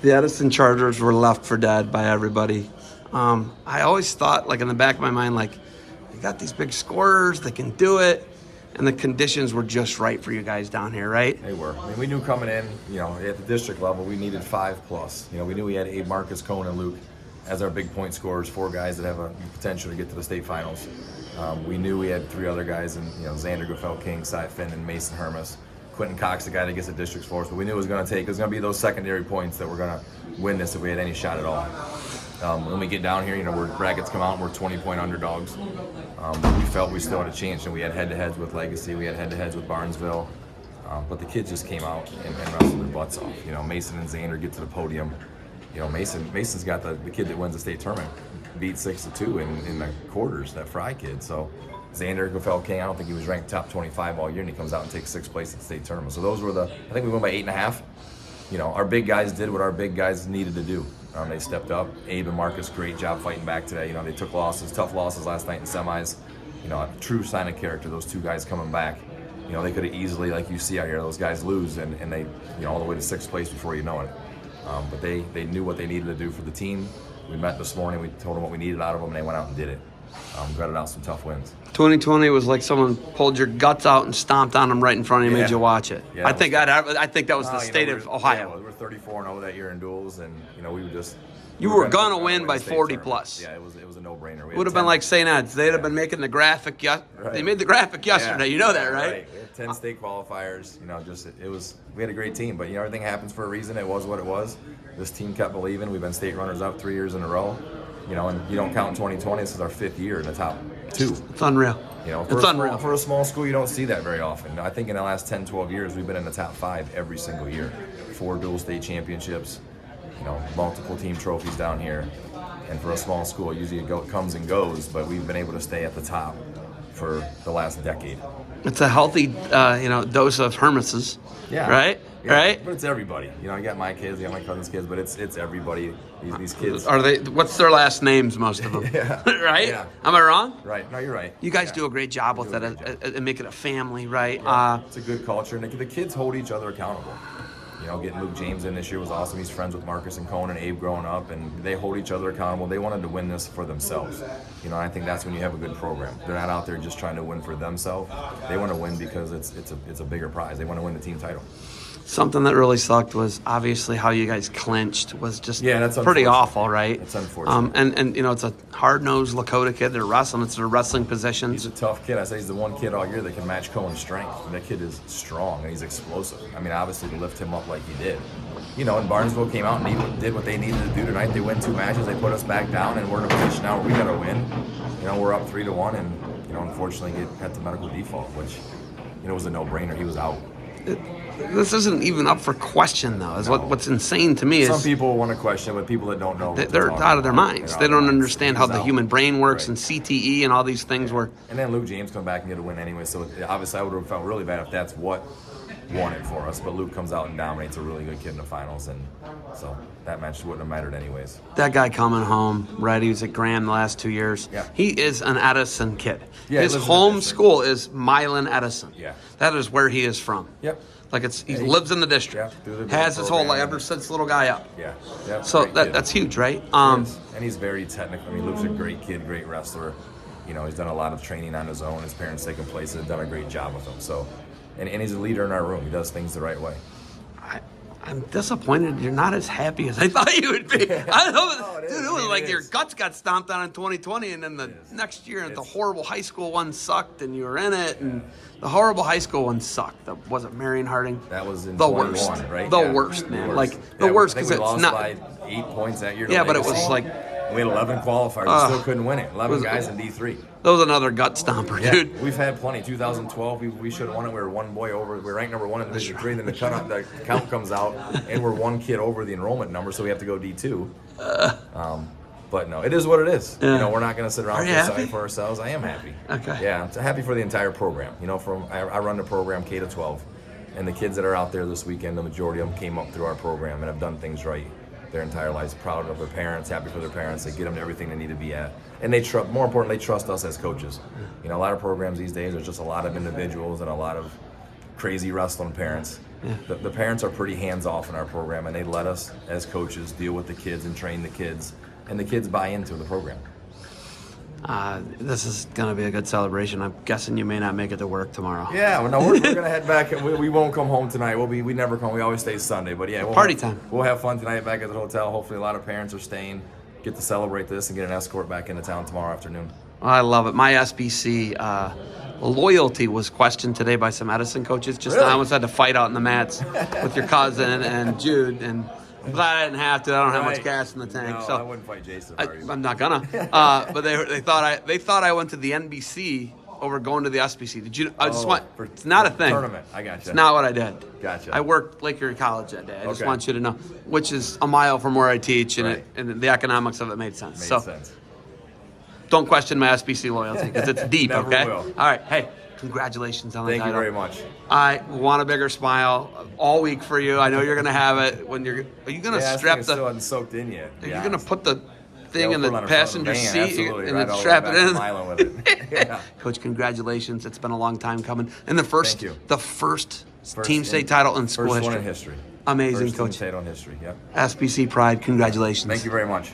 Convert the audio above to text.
The Edison Chargers were left for dead by everybody. I always thought, like in the back of my mind, like, you got these big scorers, they can do it, and the conditions were just right for you guys down here, right? They were. I mean, we knew coming in, at the district level, we needed 5+. We knew we had Abe, Marcus, Cone, and Luke as our big point scorers, 4 guys that have a potential to get to the state finals. We knew we had 3 other guys, and Xander Guffel King, Cy Finn, and Mason Hermes. Quentin Cox, the guy that gets the districts for us, but we knew it was going to be those secondary points that were going to win this if we had any shot at all. When we get down here, where brackets come out and we're 20-point underdogs, we felt we still had a chance, and we had head-to-heads with Legacy, we had head-to-heads with Barnesville, but the kids just came out and wrestled their butts off. Mason and Xander get to the podium. Mason's got the kid that wins the state tournament, beat 6-2 in the quarters, that Fry kid. So Xander Guffel King, I don't think he was ranked top 25 all year, and he comes out and takes 6th place at the state tournament. So those were I think we won by 8.5. Our big guys did what our big guys needed to do. They stepped up. Abe and Marcus, great job fighting back today. They took tough losses last night in semis. A true sign of character, those 2 guys coming back. They could have easily, like you see out here, those guys lose and they, all the way to 6th place before you know it. But they knew what they needed to do for the team. We met this morning, we told them what we needed out of them, and they went out and did it. Gutted out some tough wins. 2020 was like someone pulled your guts out and stomped on them right in front of you, Yeah. made you watch it. Yeah, I think that was the state of Ohio. Yeah, we were 34-0 that year in duels, and we were just. You were gonna win by 40 plus. Yeah, it was a no-brainer. It would have been like St. Ed's. They'd have been making the graphic. Right. They made the graphic yesterday. Yeah. You know that, right? We had 10 state qualifiers. We had a great team, but everything happens for a reason. It was what it was. This team kept believing. We've been state runners-up 3 years in a row. And you don't count 2020. This is our 5th year in the top 2. It's unreal. It's unreal. For a small school, you don't see that very often. I think in the last 10, 12 years, we've been in the top 5 every single year. 4 dual state championships, multiple team trophies down here. And for a small school, usually it comes and goes, but we've been able to stay at the top for the last decade. It's a healthy, dose of Hermeses. Yeah. Right? Yeah. Right? But it's everybody. You got my kids, you got my cousin's kids, but it's everybody. These kids. Are they? What's their last names? Most of them. Yeah. Right? Yeah. Am I wrong? Right. No, you're right. You guys do a great job with it and make it a family, right? Yeah. It's a good culture, and the kids hold each other accountable. Getting Luke James in this year was awesome. He's friends with Marcus and Cone and Abe growing up, and they hold each other accountable. They wanted to win this for themselves. I think that's when you have a good program. They're not out there just trying to win for themselves. They want to win because it's a bigger prize. They want to win the team title. Something that really sucked was obviously how you guys clinched was just that's pretty awful, right? It's unfortunate. And it's a hard-nosed Lakota kid. They're wrestling. It's their wrestling positions. He's a tough kid. I say he's the one kid all year that can match Cohen's strength. And that kid is strong and he's explosive. I mean, obviously to lift him up like he did. And Barnesville came out and he did what they needed to do tonight. They win 2 matches. They put us back down, and we're in a position now where we got to win. We're up 3-1, and unfortunately had the medical default, which was a no-brainer. He was out. This isn't even up for question, though. What's insane to me is some people want to question, but people that don't know, they're out of their minds. They don't understand how the human brain works, right. And CTE and all these things were. And then Luke James come back and get a win anyway. So obviously, I would have felt really bad if that's what won it for us. But Luke comes out and dominates a really good kid in the finals, and so that match wouldn't have mattered anyways. That guy coming home, right? He was at Graham the last 2 years. Yeah. He is an Edison kid. Yeah, his home school is Milan Edison. Yeah. That is where he is from. Yep. Like he lives in the district. Yeah, has his whole life ever since little guy up. Yeah. Yep. So that's huge, right? And he's very technical. I mean, Luke's a great kid, great wrestler. He's done a lot of training on his own. His parents taking place and have done a great job with him. So, and he's a leader in our room. He does things the right way. I'm disappointed you're not as happy as I thought you would be. I know, it dude, is. it was like It your is. guts got stomped on in 2020, and then the next year the horrible high school one sucked, and you were in it, and the horrible high school one sucked. Was it Marion Harding? That was in the 21, worst, right? The Yeah, worst, man. the Like worst. the worst I think because we it's lost not. by 8 points that year. to Yeah, but it Legacy. was like we had 11 qualifiers. We still couldn't win it. 11 guys in D3. that was another gut stomper, Yeah, dude. we've had plenty. 2012, we should have won it. We were one boy over. We were ranked number 1 in Division 3. Then the count comes out, and we're 1 kid over the enrollment number, so we have to go D2. But no, it is what it is. Yeah. We're not going to sit around Are and you feel happy? sorry for ourselves. I am happy. Okay. Yeah, I'm happy for the entire program. I run the program K to 12, and the kids that are out there this weekend, the majority of them came up through our program and have done things right their entire lives, proud of their parents, happy for their parents. They get them to everything they need to be at. And they more importantly, trust us as coaches. A lot of programs these days, there's just a lot of individuals and a lot of crazy wrestling parents. Yeah. The parents are pretty hands-off in our program, and they let us, as coaches, deal with the kids and train the kids, and the kids buy into the program. This is going to be a good celebration. I'm guessing you may not make it to work tomorrow. Yeah, well, no, we're going to head back. We won't come home tonight. We never come. We always stay Sunday. But yeah, Party time. We'll have fun tonight back at the hotel. Hopefully, a lot of parents are staying, get to celebrate this, and get an escort back into town tomorrow afternoon. I love it. My SBC loyalty was questioned today by some Edison coaches. Just Really? I almost had to fight out in the mats with your cousin and Jude, and I'm glad I didn't have to. I don't have much Right. gas in the tank, No, so I wouldn't fight Jason if I were you. I'm not gonna. But they thought I went to the NBC over going to the SBC. Did you? I just want. It's not a thing. Tournament. I gotcha. It's not what I did. Gotcha. I worked Lake Erie College that day. I just Okay. want you to know, which is a mile from where I teach, and Right. and the economics of it made sense. Made so sense. don't question my SBC loyalty because it's deep. Never Okay. will. All right. Hey, congratulations on the Thank you title. very much. I want a bigger smile all week for you. I know you're gonna have it when you're. Are you gonna Yeah, this strap thing the? still hasn't soaked in yet. Are you gonna put the thing Yeah, in we'll the put it on front of passenger the van, seat absolutely, and right then all strap the way it back in? to Milan with it. Yeah. Coach, congratulations! It's been a long time coming. And the first First team state title in school First one history. in history. Amazing, First team Coach. state in history. Yep. SBC pride. Congratulations. Thank you very much.